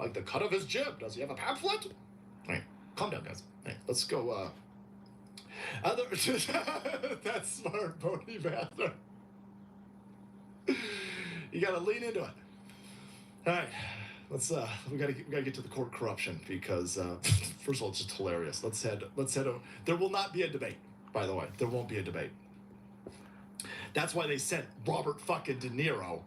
Like the cut of his jib. Does he have a pamphlet? All right, calm down, guys. All right, let's go. That's smart, Pony Panther. You gotta lean into it. All right, let's. We gotta get to the court corruption because first of all, it's just hilarious. Let's head. There will not be a debate. By the way, there won't be a debate. That's why they sent Robert fucking De Niro,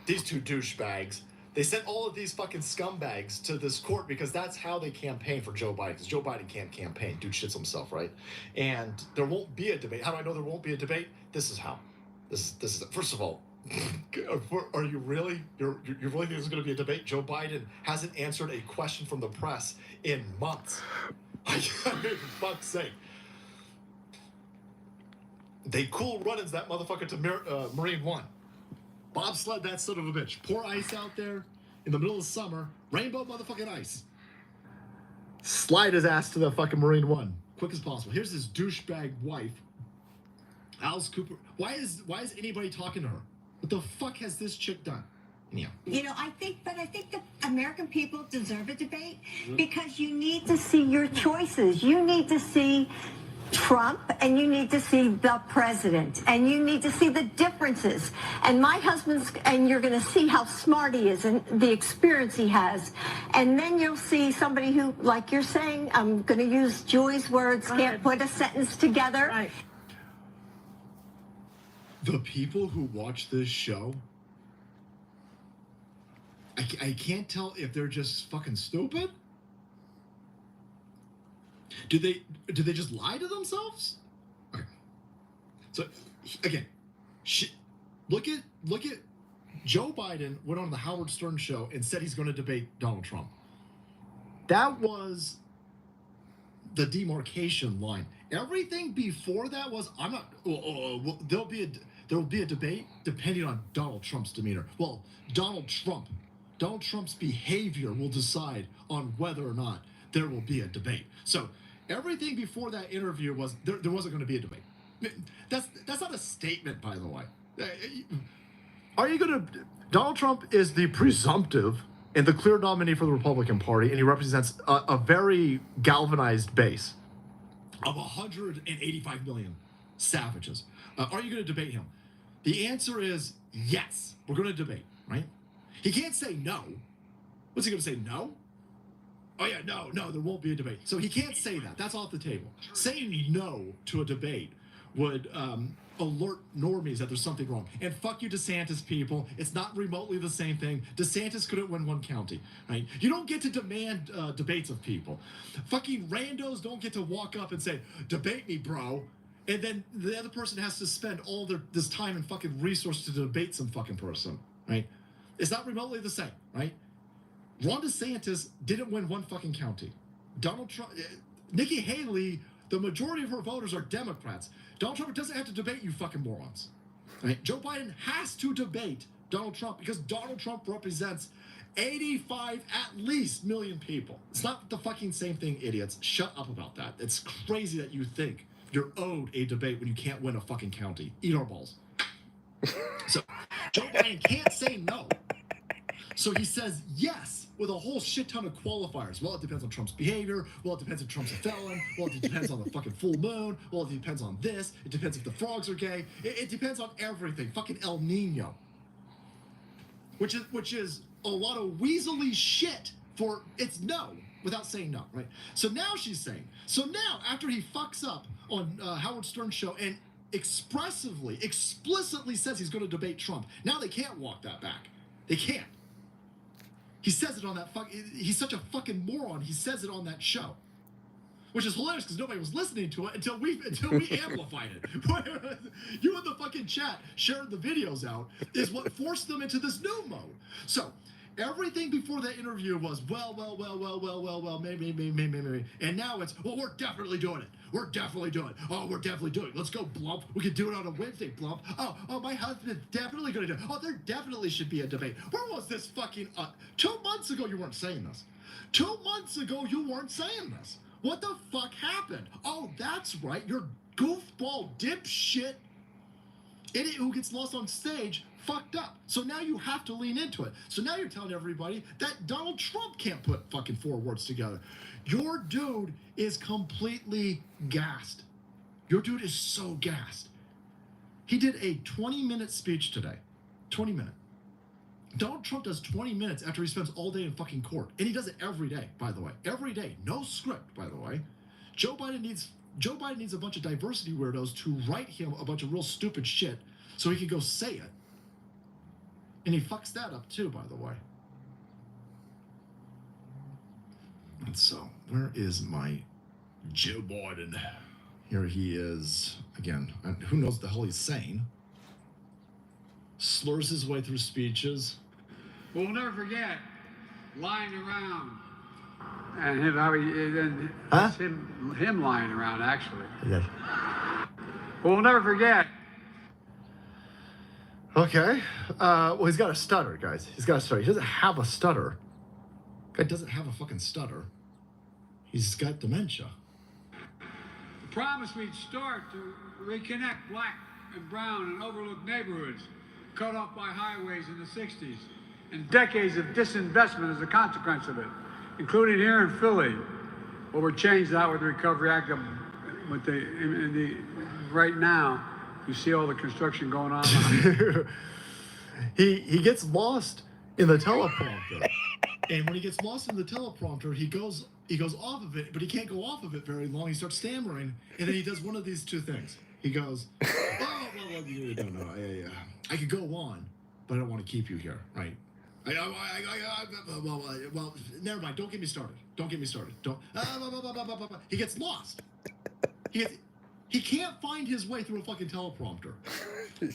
these two douchebags. They sent all of these fucking scumbags to this court because that's how they campaign for Joe Biden. Because Joe Biden can't campaign. Dude shits himself, right? And there won't be a debate. How do I know there won't be a debate? This is how. This is first of all, are you really? You really think there's going to be a debate? Joe Biden hasn't answered a question from the press in months. I mean, for fuck's sake. They cool runnings that motherfucker to Marine One. Bobsled that son of a bitch. Pour ice out there in the middle of summer. Rainbow motherfucking ice. Slide his ass to the fucking Marine One. Quick as possible. Here's his douchebag wife. Alice Cooper. Why is anybody talking to her? What the fuck has this chick done? Yeah. You know, I think the American people deserve a debate because you need to see your choices. You need to see Trump and you need to see the president and you need to see the differences. And my husband's, and you're going to see how smart he is and the experience he has. And then you'll see somebody who, like you're saying, I'm going to use Joy's words, can't put a sentence together. Right. The people who watch this show, I can't tell if they're just fucking stupid. Do they just lie to themselves? Okay. So again, look at Joe Biden went on the Howard Stern show and said he's going to debate Donald Trump. That was the demarcation line. Everything before that was there will be a debate depending on Donald Trump's demeanor. Well, Donald Trump's behavior will decide on whether or not there will be a debate. So everything before that interview was there wasn't going to be a debate. That's not a statement, by the way. Are you going to? Donald Trump is the presumptive and the clear nominee for the Republican Party, and he represents a very galvanized base of 185 million savages. Are you going to debate him? The answer is yes. We're going to debate, right? He can't say no. What's he going to say? No? Oh, yeah, no, there won't be a debate. So he can't say that. That's off the table. Saying no to a debate would alert normies that there's something wrong. And fuck you, DeSantis people. It's not remotely the same thing. DeSantis couldn't win one county, right? You don't get to demand debates of people. Fucking randos don't get to walk up and say, debate me, bro. And then the other person has to spend all this time and fucking resource to debate some fucking person, right? It's not remotely the same, right? Ron DeSantis didn't win one fucking county. Donald Trump, Nikki Haley, the majority of her voters are Democrats. Donald Trump doesn't have to debate you fucking morons. Right? Joe Biden has to debate Donald Trump because Donald Trump represents 85 at least million people. It's not the fucking same thing, idiots. Shut up about that. It's crazy that you think you're owed a debate when you can't win a fucking county. Eat our balls. So Joe Biden can't say no. So he says yes with a whole shit ton of qualifiers. Well, it depends on Trump's behavior. Well, it depends if Trump's a felon. Well, it depends on the fucking full moon. Well, it depends on this. It depends if the frogs are gay. It depends on everything. Fucking El Nino. Which is a lot of weaselly shit for it's no without saying no, right? So now she's saying, so now after he fucks up on Howard Stern's show and explicitly says he's going to debate Trump, now they can't walk that back. They can't. He says it on that he's such a fucking moron. He says it on that show, which is hilarious because nobody was listening to it until we amplified it. You in the fucking chat sharing the videos out is what forced them into this new mode. So everything before that interview was well, maybe. And now it's, well, we're definitely doing it. We're definitely doing it. Oh, we're definitely doing it. Let's go, Blump. We can do it on a Wednesday, Blump. Oh, my husband's definitely going to do it. Oh, there definitely should be a debate. Where was this fucking, 2 months ago you weren't saying this. 2 months ago you weren't saying this. What the fuck happened? Oh, that's right. Your goofball dipshit idiot who gets lost on stage fucked up. So now you have to lean into it. So now you're telling everybody that Donald Trump can't put fucking 4 words together. Your dude is completely gassed. Your dude is so gassed. He did a 20-minute speech today. 20 minutes. Donald Trump does 20 minutes after he spends all day in fucking court. And he does it every day, by the way. Every day. No script, by the way. Joe Biden needs a bunch of diversity weirdos to write him a bunch of real stupid shit so he can go say it. And he fucks that up too, by the way. And so, where is my Joe Biden? Here he is. Again, who knows what the hell he's saying. Slurs his way through speeches. We'll never forget lying around. And him lying around, actually. Yeah. We'll never forget. Okay. Well, he's got a stutter, guys. He's got a stutter. He doesn't have a stutter. Guy doesn't have a fucking stutter. He's got dementia. The promise we'd start to reconnect black and brown and overlooked neighborhoods cut off by highways in the 60s, and decades of disinvestment as a consequence of it, including here in Philly, where we're changed out with the Recovery Act. Right now, you see all the construction going on. He gets lost in the teleprompter, and when he gets lost in the teleprompter, he goes off of it, but he can't go off of it very long. He starts stammering, and then he does one of these two things. He goes, "Oh, well, you don't know. I could go on, but I don't want to keep you here, right? Well, never mind. Don't get me started. Don't get me started. Don't." He gets lost. He can't find his way through a fucking teleprompter, and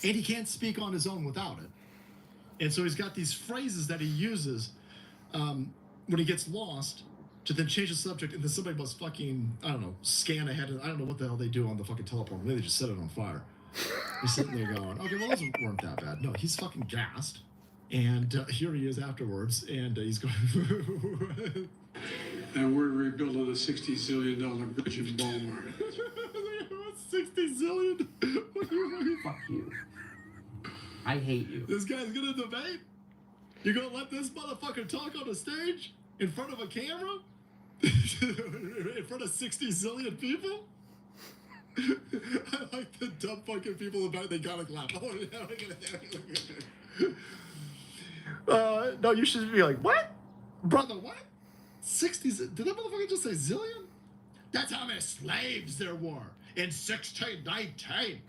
he can't speak on his own without it. And so he's got these phrases that he uses when he gets lost to then change the subject, and then somebody must fucking, I don't know, scan ahead. I don't know what the hell they do on the fucking teleprompter. Maybe they just set it on fire. He's sitting there going, okay, well, those weren't that bad. No, he's fucking gassed. And here he is afterwards, and he's going... And we're rebuilding a $60 zillion bridge in Baltimore. 60 zillion? Fuck you. I hate you. This guy's gonna debate? You gonna let this motherfucker talk on a stage? In front of a camera? In front of 60 zillion people? I like the dumb fucking people about they gotta clap. No, you should be like, what? Brother, what? 60, did that motherfucker just say zillion? That's how many slaves there were in 1619.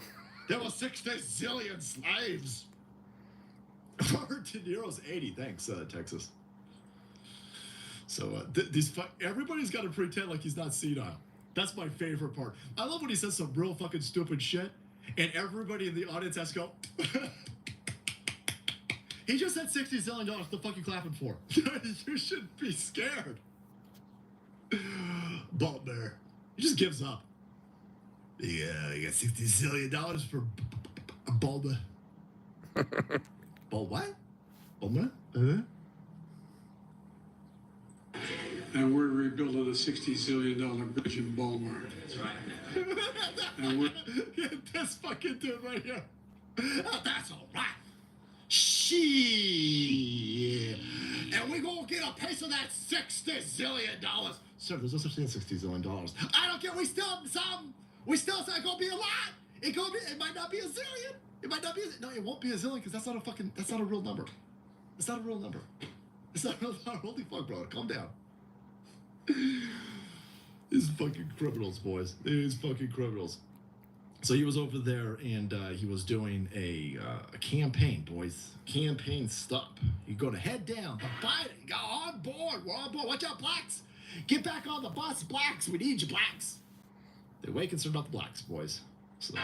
There were 60 zillion slaves. Robert De Niro's 80, thanks, Texas. So everybody's got to pretend like he's not senile. That's my favorite part. I love when he says some real fucking stupid shit, and everybody in the audience has to go. He just had $60 zillion to fucking clapping for. You should be scared. Bald bear. He just gives up. Yeah, you got $60 zillion for Bulba. Bald what? Bulba? And we're rebuilding a $60 zillion bridge in Baltimore. That's right. And we're... This fucking dude right here. Oh, that's all right. Shit. And we're going to get a piece of that $60 zillion. Sir, there's no such thing as $60 zillion. I don't care. We still have some. We still say it's going to be a lot. It might not be a zillion. It might not be no, it won't be a zillion because that's not a real number. It's not a real number. It's not a real number. Holy fuck, brother. Calm down. These fucking criminals, boys. These fucking criminals. So he was over there and he was doing a campaign, boys. Campaign stop. You go to head down. The Biden. Go on board. We're on board. Watch out, blacks. Get back on the bus, blacks. We need you, blacks. They're way concerned about the blacks, boys. So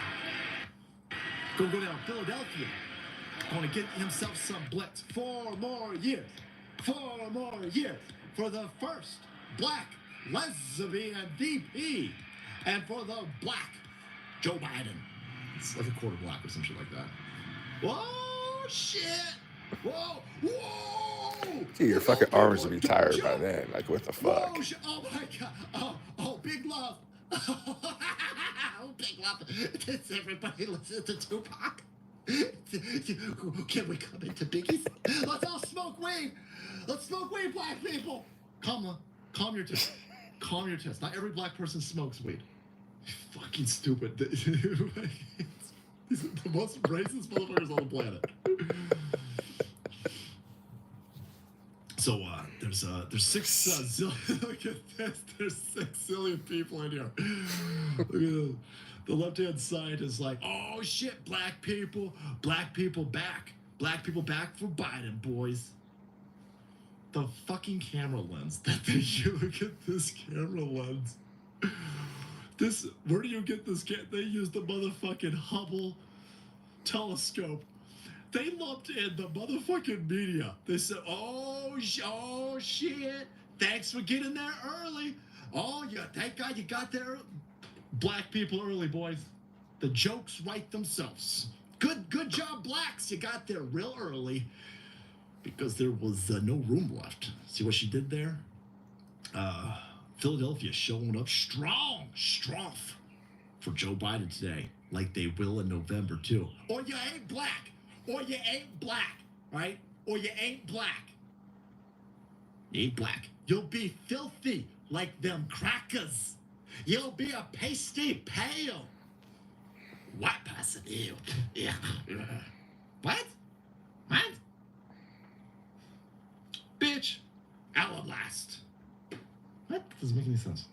go down Philadelphia. Going to get himself some blitz. 4 more years. 4 more years for the first black lesbian VP. And for the black Joe Biden. It's like a quarter black or some shit like that. Whoa, shit. Whoa, whoa. Dude, your fucking arms would be tired by then. Like, what the fuck? Whoa, oh my God. Oh, big love. Oh, big love. Does everybody listen to Tupac? Can we come into Biggie's? Let's all smoke weed. Let's smoke weed, black people. Calm your tits. Calm your tits. Not every black person smokes weed. Fucking stupid. These are the most racist motherfuckers on the planet. So there's 6 zillion. Look at this. There's 6 zillion people in here. Look at this. The left-hand side is like, oh shit, black people back for Biden, boys. The fucking camera lens that they use. Look at this camera lens. Where do you get this? They use the motherfucking Hubble telescope. They lumped in the motherfucking media. They said, oh shit, thanks for getting there early. Oh yeah, thank God you got there. Black people early, boys. The jokes write themselves. Good job, blacks. You got there real early because there was no room left. See what she did there? Philadelphia showing up strong for Joe Biden today, like they will in November too. Or you ain't black. Or you ain't black, right? Or you ain't black. You ain't black. You'll be filthy like them crackers. You'll be a pasty pale white person. Ew. Yeah. What? Bitch. Outlast. What? Doesn't make any sense.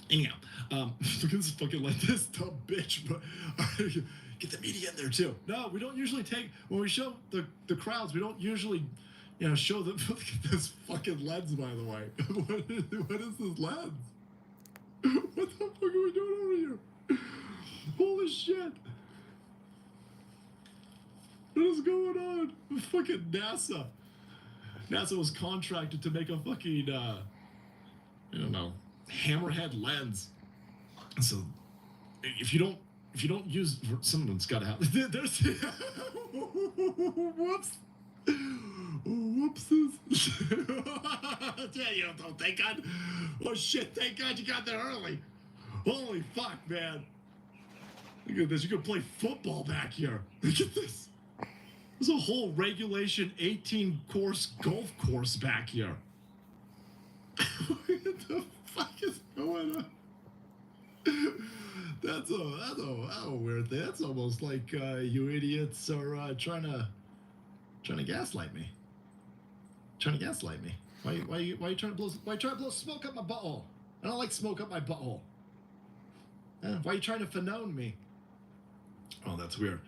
Anyhow, look at this fucking like this dumb bitch. But get the media in there too. No, we don't usually when we show the crowds, we don't usually, show them. Look at this fucking lens, by the way. What is this lens? What the fuck are we doing over here? Holy shit. What is going on? Fucking NASA. NASA was contracted to make a fucking, hammerhead lens. So, if you don't use, someone's got to have, there's, whoops. Whoopses. Yeah, you don't thank God. Oh shit, thank God you got there early. Holy fuck, man. Look at this. You can play football back here. Look at this. There's a whole regulation 18-course golf course back here. What the fuck is going on? That's a weird thing. That's almost like you idiots are trying to gaslight me. Why you trying to blow smoke up my butthole? I don't like smoke up my butthole. Why are you trying to Fanone me? Oh, that's weird.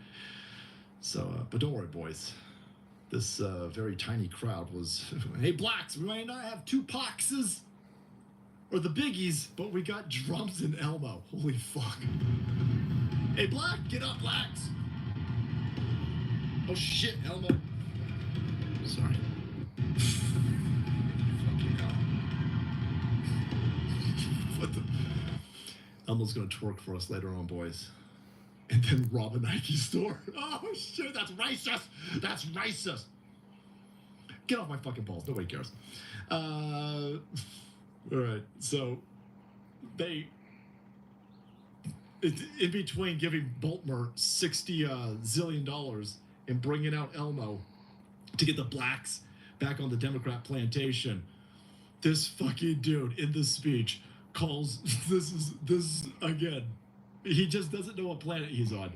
So, but don't worry, boys. This very tiny crowd was, hey, blacks, we might not have Tupac's or the Biggies, but we got drums in Elmo. Holy fuck. Hey, black, get up, blacks. Oh, shit, Elmo. Sorry. Fucking hell. What the? Elmo's gonna twerk for us later on, boys. And then rob a Nike store. Oh shit, that's racist. Get off my fucking balls. Nobody cares. All right. So in between giving Boltmer $60 zillion and bringing out Elmo to get the blacks back on the Democrat plantation, this fucking dude in this speech calls this again. He just doesn't know what planet he's on.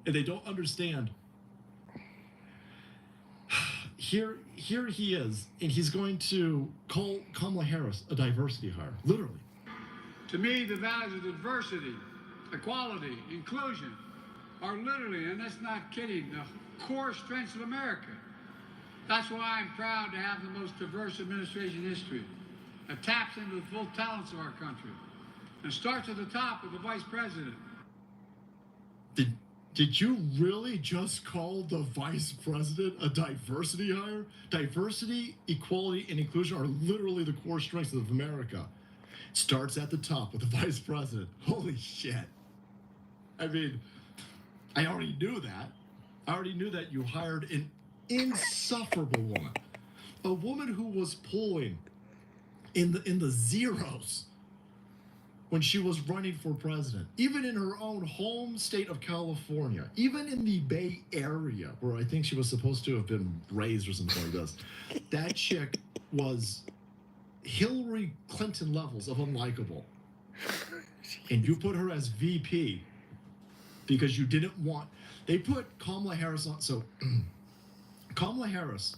And they don't understand. Here he is, and he's going to call Kamala Harris a diversity hire, literally. To me, the values of diversity, equality, inclusion are literally, and that's not kidding, the core strengths of America. That's why I'm proud to have the most diverse administration in history. It taps into the full talents of our country. And starts at the top with the vice president. Did you really just call the vice president a diversity hire? Diversity, equality, and inclusion are literally the core strengths of America. Starts at the top with the vice president. Holy shit. I mean, I already knew that. I already knew that you hired an insufferable woman. A woman who was polling in the zeros when she was running for president, even in her own home state of California, even in the Bay Area, where I think she was supposed to have been raised or something like this, that chick was Hillary Clinton levels of unlikable. And you put her as VP because you didn't want... They put Kamala Harris on... So, Kamala Harris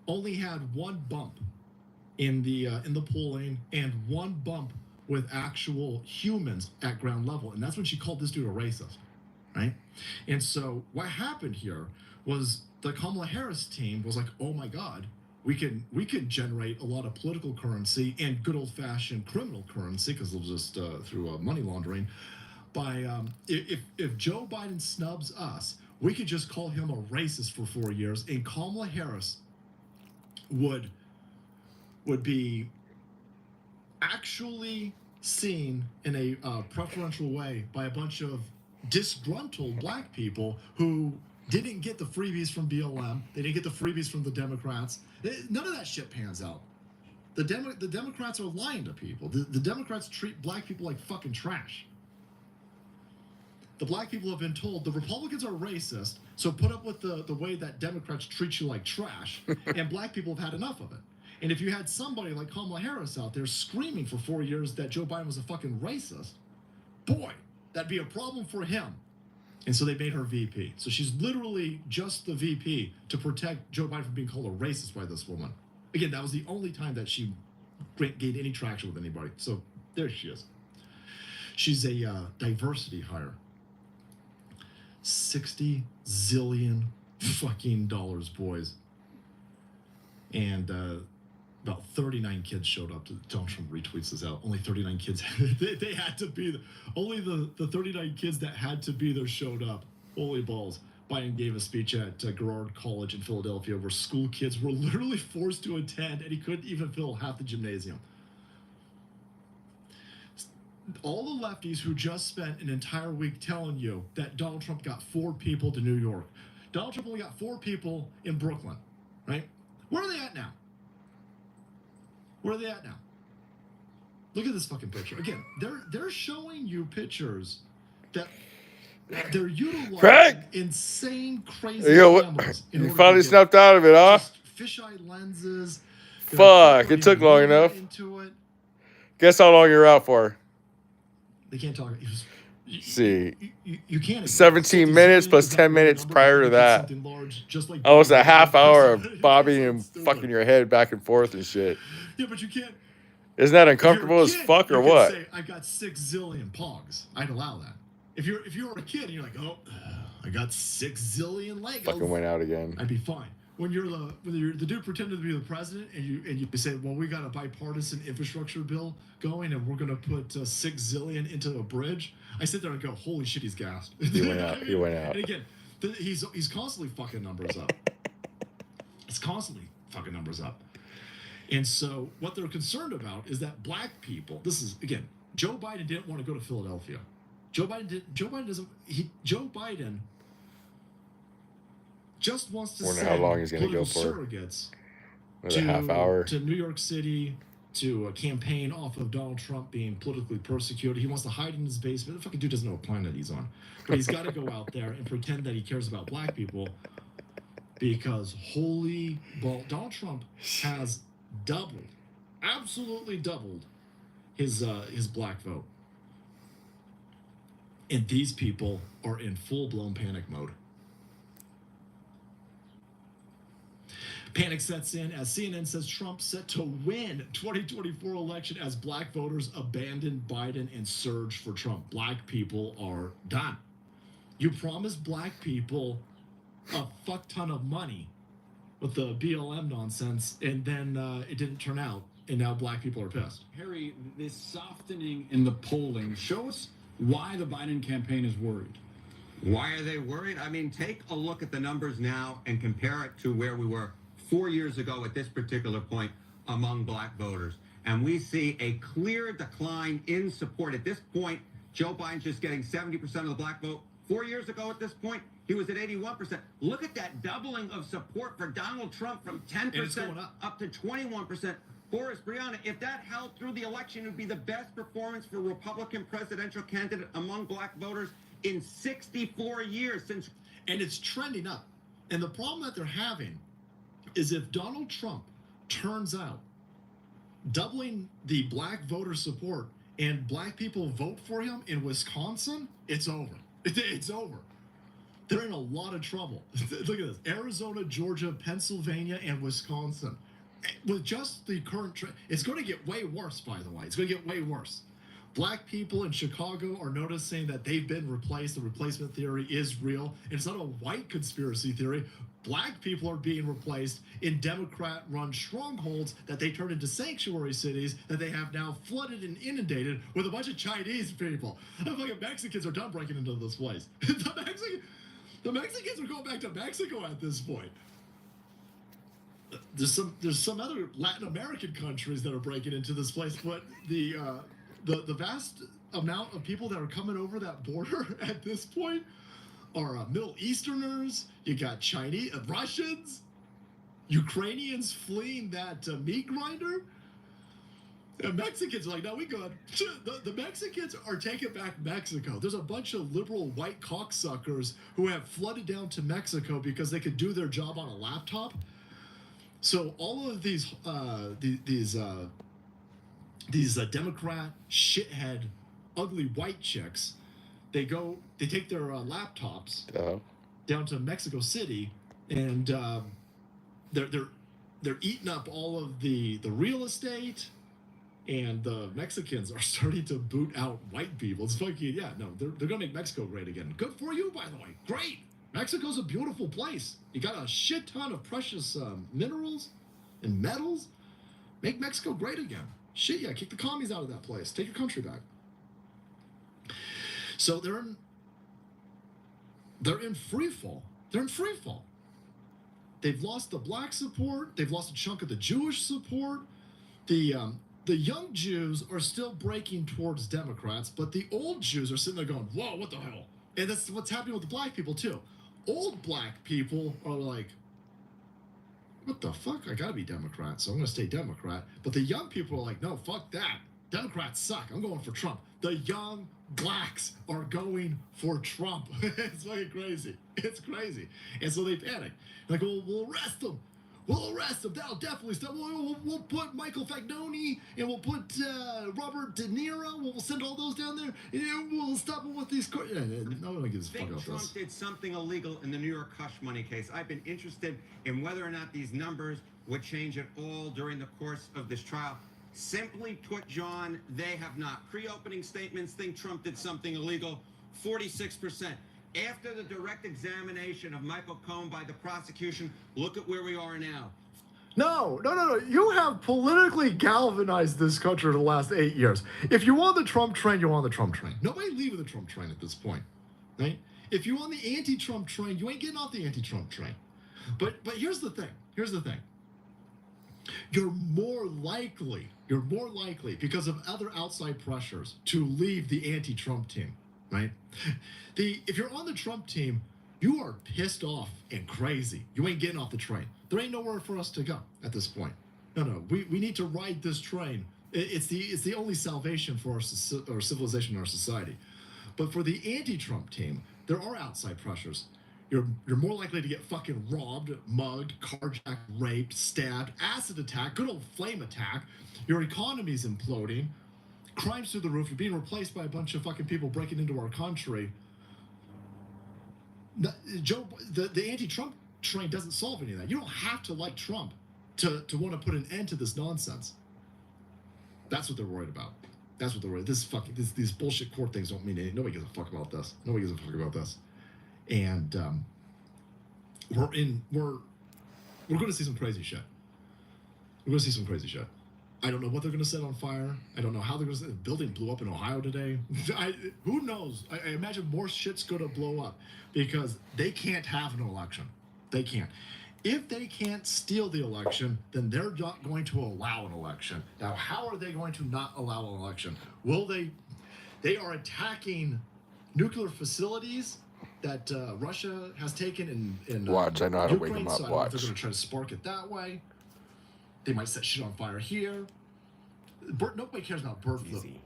only had one bump in the polling and one bump with actual humans at ground level, and that's when she called this dude a racist, right? And so what happened here was the Kamala Harris team was like, oh my God, we can generate a lot of political currency and good old-fashioned criminal currency, because they'll just through money laundering, by if Joe Biden snubs us, we could just call him a racist for 4 years, and Kamala Harris would be actually seen in a preferential way by a bunch of disgruntled black people who didn't get the freebies from BLM. They didn't get the freebies from the Democrats. None of that shit pans out. The Democrats are lying to people. The Democrats treat black people like fucking trash. The black people have been told the Republicans are racist, so put up with the way that Democrats treat you like trash, and black people have had enough of it. And if you had somebody like Kamala Harris out there screaming for 4 years that Joe Biden was a fucking racist, boy, that'd be a problem for him. And so they made her VP. So she's literally just the VP to protect Joe Biden from being called a racist by this woman. Again, that was the only time that she gained any traction with anybody. So there she is. She's a diversity hire. 60 zillion fucking dollars, boys. And about 39 kids showed up. Donald Trump retweets this out. Only 39 kids. they had to be there. Only the 39 kids that had to be there showed up. Holy balls. Biden gave a speech at Girard College in Philadelphia where school kids were literally forced to attend, and he couldn't even fill half the gymnasium. All the lefties who just spent an entire week telling you that Donald Trump got 4 people to New York. Donald Trump only got 4 people in Brooklyn, right? Where are they at now? Where are they at now? Look at this fucking picture. Again, they're showing you pictures that they're utilizing Prag! Insane, crazy cameras. You finally snapped out of it, huh? Just fisheye lenses. Fuck, it took long enough. Into it. Guess how long you're out for? They can't talk. See. You can't. 17 minutes plus 10 minutes prior to that. Almost a half hour of bobbing and fucking your head back and forth and shit. Yeah, but you can't. Isn't that uncomfortable as fuck or what? Say, I got 6 zillion pogs. I'd allow that. If you were a kid and you're like, oh, I got 6 zillion Legos. Fucking went out again. I'd be fine. When you're the dude pretending to be the president and you say, well, we got a bipartisan infrastructure bill going and we're gonna put 6 zillion into a bridge. I sit there and go, holy shit, he's gassed. He went out. He went out. And again, he's constantly fucking numbers up. It's constantly fucking numbers up. And so what they're concerned about is that black people. This is again, Joe Biden didn't want to go to Philadelphia. Joe Biden just wants to wonder how long he's going to go for. Surrogates Another half hour. To New York City to campaign off of Donald Trump being politically persecuted. He wants to hide in his basement. The fucking dude doesn't know what planet he's on. But he's got to go out there and pretend that he cares about black people because holy ball, Donald Trump has doubled, absolutely doubled his black vote. And these people are in full-blown panic mode. Panic sets in as CNN says Trump set to win 2024 election as black voters abandon Biden and surge for Trump. Black people are done. You promised black people a fuck ton of money with the BLM nonsense, and then it didn't turn out, and now black people are pissed. Harry, this softening in the polling shows why the Biden campaign is worried. Why are they worried? I mean, take a look at the numbers now and compare it to where we were 4 years ago at this particular point among black voters. And we see a clear decline in support. At this point, Joe Biden's just getting 70% of the black vote. 4 years ago at this point, he was at 81%. Look at that doubling of support for Donald Trump from 10% up to 21%. Boris, Brianna, if that held through the election, it would be the best performance for a Republican presidential candidate among black voters in 64 years since. And it's trending up. And the problem that they're having is if Donald Trump turns out doubling the black voter support and black people vote for him in Wisconsin, it's over. It's over. They're in a lot of trouble. Look at this. Arizona, Georgia, Pennsylvania, and Wisconsin. With just the current trend, it's going to get way worse, by the way. It's going to get way worse. Black people in Chicago are noticing that they've been replaced. The replacement theory is real. It's not a white conspiracy theory. Black people are being replaced in Democrat-run strongholds that they turned into sanctuary cities that they have now flooded and inundated with a bunch of Chinese people. The fucking Mexicans are done breaking into this place. The Mexicans are going back to Mexico at this point. There's some other Latin American countries that are breaking into this place, but the vast amount of people that are coming over that border at this point are Middle Easterners. You got Chinese, Russians, Ukrainians fleeing that meat grinder. And Mexicans are like, no, we good. The Mexicans are taking back Mexico. There's a bunch of liberal white cocksuckers who have flooded down to Mexico because they could do their job on a laptop. So all of these Democrat shithead, ugly white chicks, they take their laptops down to Mexico City, and they're eating up all of the real estate, and the Mexicans are starting to boot out white people. It's fucking they're gonna make Mexico great again. Good for you, by the way. Great. Mexico's a beautiful place. You got a shit ton of precious minerals and metals. Make Mexico great again. Shit, yeah, kick the commies out of that place. Take your country back. So they're in free fall. They're in free fall. They've lost the black support. They've lost a chunk of the Jewish support. The young Jews are still breaking towards Democrats, but the old Jews are sitting there going, whoa, what the hell? And that's what's happening with the black people, too. Old black people are like, what the fuck? I gotta be Democrat, so I'm gonna stay Democrat. But the young people are like, no, fuck that. Democrats suck. I'm going for Trump. The young blacks are going for Trump. It's fucking crazy. It's crazy. And so they panic. Like, we'll arrest them. We'll arrest them. That'll definitely stop. We'll put Michael Fagnoni and we'll put Robert De Niro. We'll send all those down there and we'll stop them with these. No one gives a fuck about Trump this. did something illegal in the New York hush money case. I've been interested in whether or not these numbers would change at all during the course of this trial. Simply put, John, they have not. Pre-opening statements think Trump did something illegal. 46%. After the direct examination of Michael Cohen by the prosecution, look at where we are now. No. You have politically galvanized this country for the last 8 years. If you're on the Trump train, you're on the Trump train. Nobody leaving the Trump train at this point, right? If you're on the anti-Trump train, you ain't getting off the anti-Trump train. But here's the thing. You're more likely because of other outside pressures to leave the anti-Trump team, right? If you're on the Trump team, you are pissed off and crazy. You ain't getting off the train. There ain't nowhere for us to go at this point. No. We need to ride this train. It's the only salvation for our civilization and our society. But for the anti-Trump team, there are outside pressures. You're more likely to get fucking robbed, mugged, carjacked, raped, stabbed, acid attack, good old flame attack. Your economy's imploding. Crime's through the roof. You're being replaced by a bunch of fucking people breaking into our country. The anti-Trump train doesn't solve any of that. You don't have to like Trump to want to put an end to this nonsense. That's what they're worried about. That's what they're worried. These bullshit court things don't mean anything. Nobody gives a fuck about this. And we're going to see some crazy shit. I don't know what they're going to set on fire. I don't know how they're going to. The building blew up in Ohio today. Who knows? I imagine more shit's going to blow up because they can't have an election. They can't. If they can't steal the election, then they're not going to allow an election. Now, how are they going to not allow an election? Will they? They are attacking nuclear facilities that Russia has taken in Watch, I know how to Ukraine, wake them up. so I don't know if Watch. they're going to try to spark it that way. They might set shit on fire here. Nobody cares about birth though. Easy.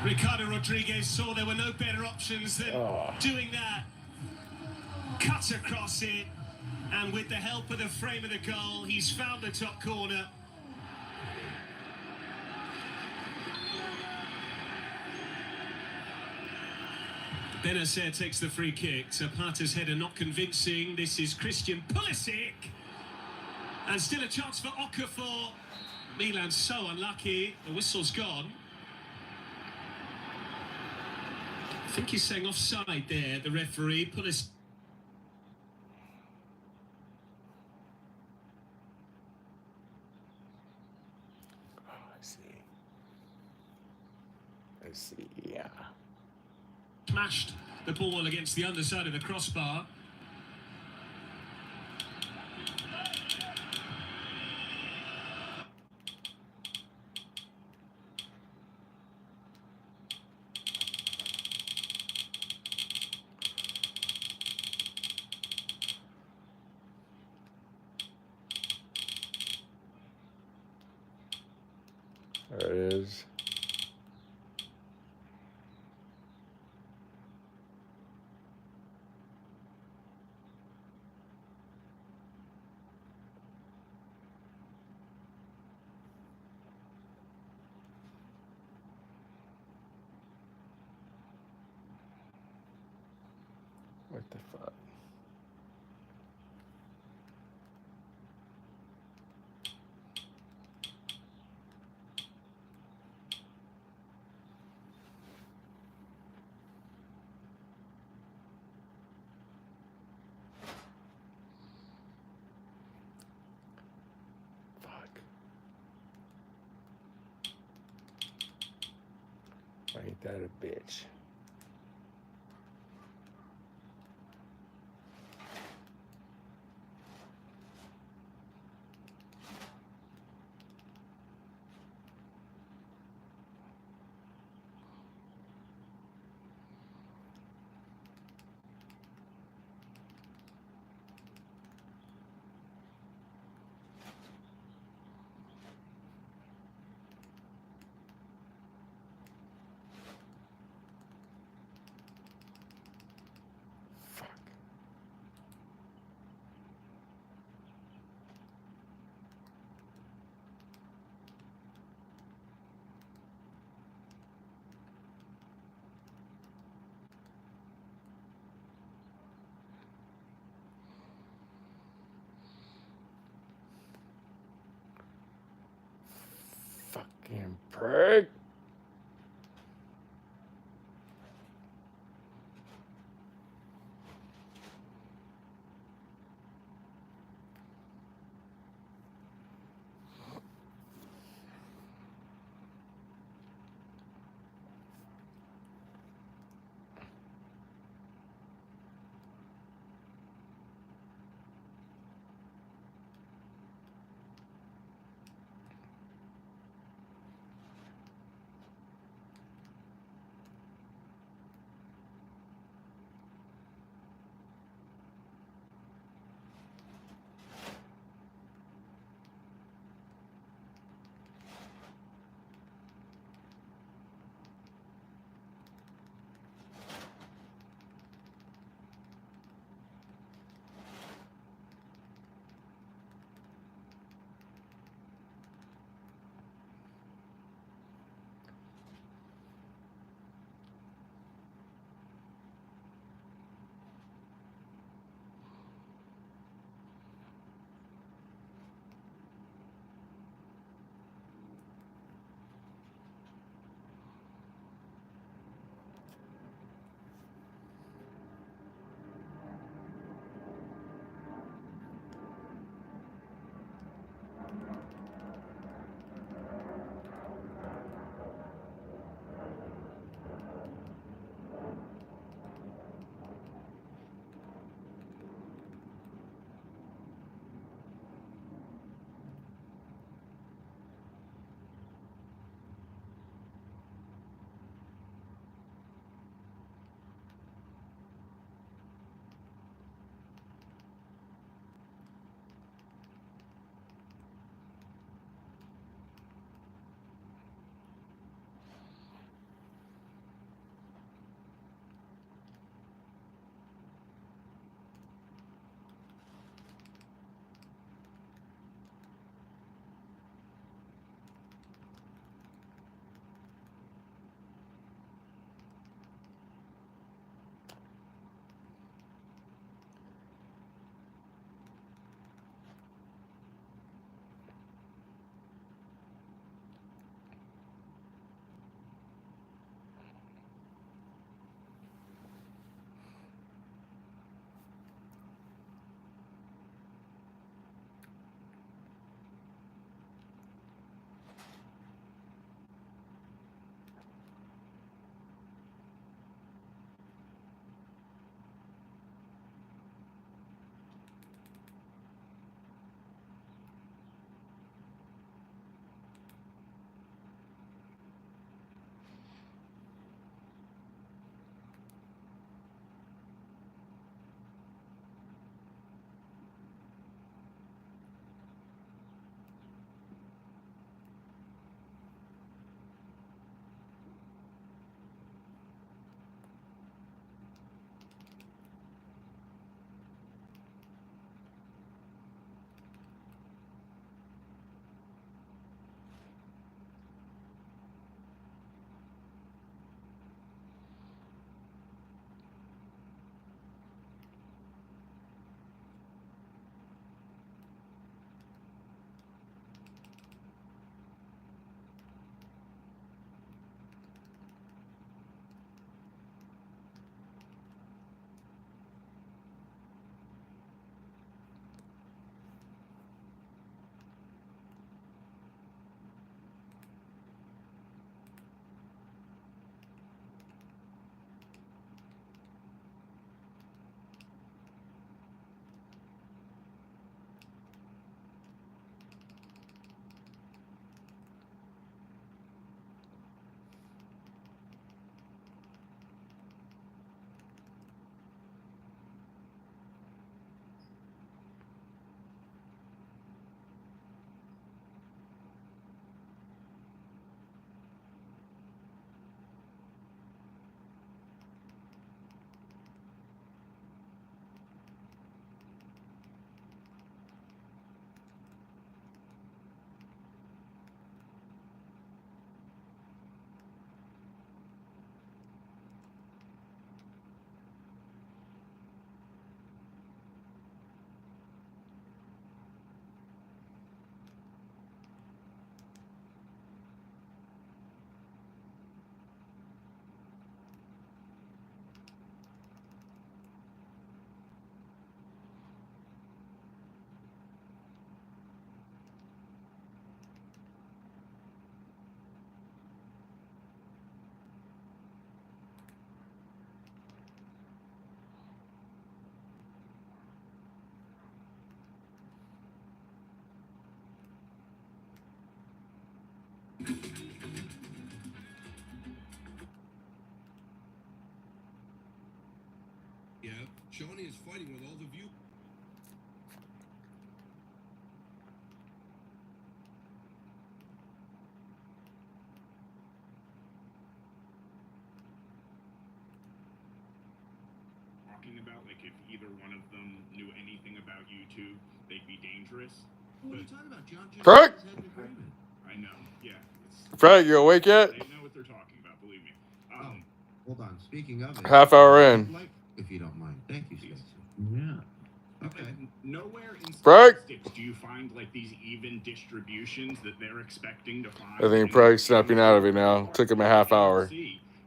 Ricardo Rodriguez saw there were no better options than doing that. Cut across it, and with the help of the frame of the goal, he's found the top corner. Benacer takes the free kick. Zapata's header not convincing. This is Christian Pulisic. And still a chance for Okafor. Milan's so unlucky. The whistle's gone. I think he's saying offside there, the referee. Pulisic. I see, yeah. Smashed the ball against the underside of the crossbar. There it is. What the fuck? Fuck. Ain't that a bitch? Fucking prick. Yeah, Shawnee is fighting with all the view. Talking about, like, if either one of them knew anything about YouTube, they'd be dangerous. What are you talking about? John just Prag? had an agreement. I know, yeah. Prag, you awake yet? They know what they're talking about, believe me. Hold on. Speaking of it, Half hour in. like, if you don't mind. Thank you, Stacy. Yeah. Okay. Like, nowhere in Prag? statistics do you find, like, these even distributions that they're expecting to find. I think in Prag's the snapping out of it now. Took him a half hour.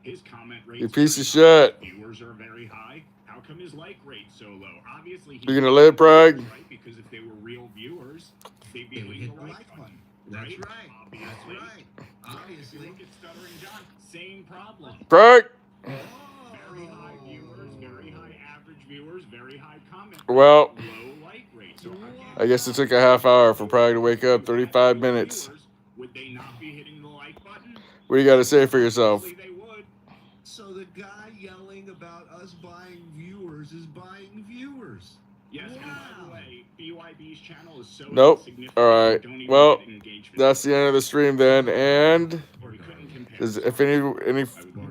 His comment You rates piece of very high. shit. Viewers are very high. How come his like rate so low? Obviously, You gonna live, Prag? Right, because if they were real viewers, they'd be They would hitting hit the the like like button. button. That's right. Obviously. That's right. If you Obviously. look at Stuttering John, same problem. Prag? Very high viewers, very high average viewers, very high comment rate, Well, low like rate. So I guess it took a half hour for Prag to wake up. 35 minutes. Would they not be hitting the like button? What do you got to say for yourself? Obviously they would. So the guy yelling about us buying viewers is buying viewers. Yes, and by the way, BYB's channel is so Nope. insignificant, All we right. don't even Well, get engagement. that's the end of the stream then. And Or we couldn't compare. if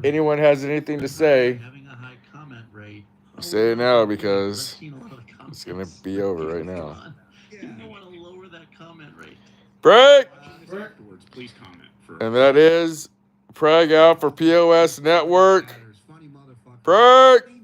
anyone has anything to say, Having a high comment rate. say it now because I've seen a lot of comments. it's gonna be over right Come now. on. You don't want to lower that comment rate. Prag! Watching this afterwards, please comment for And that is Prag out for POS Network. Funny motherfucker. Prag!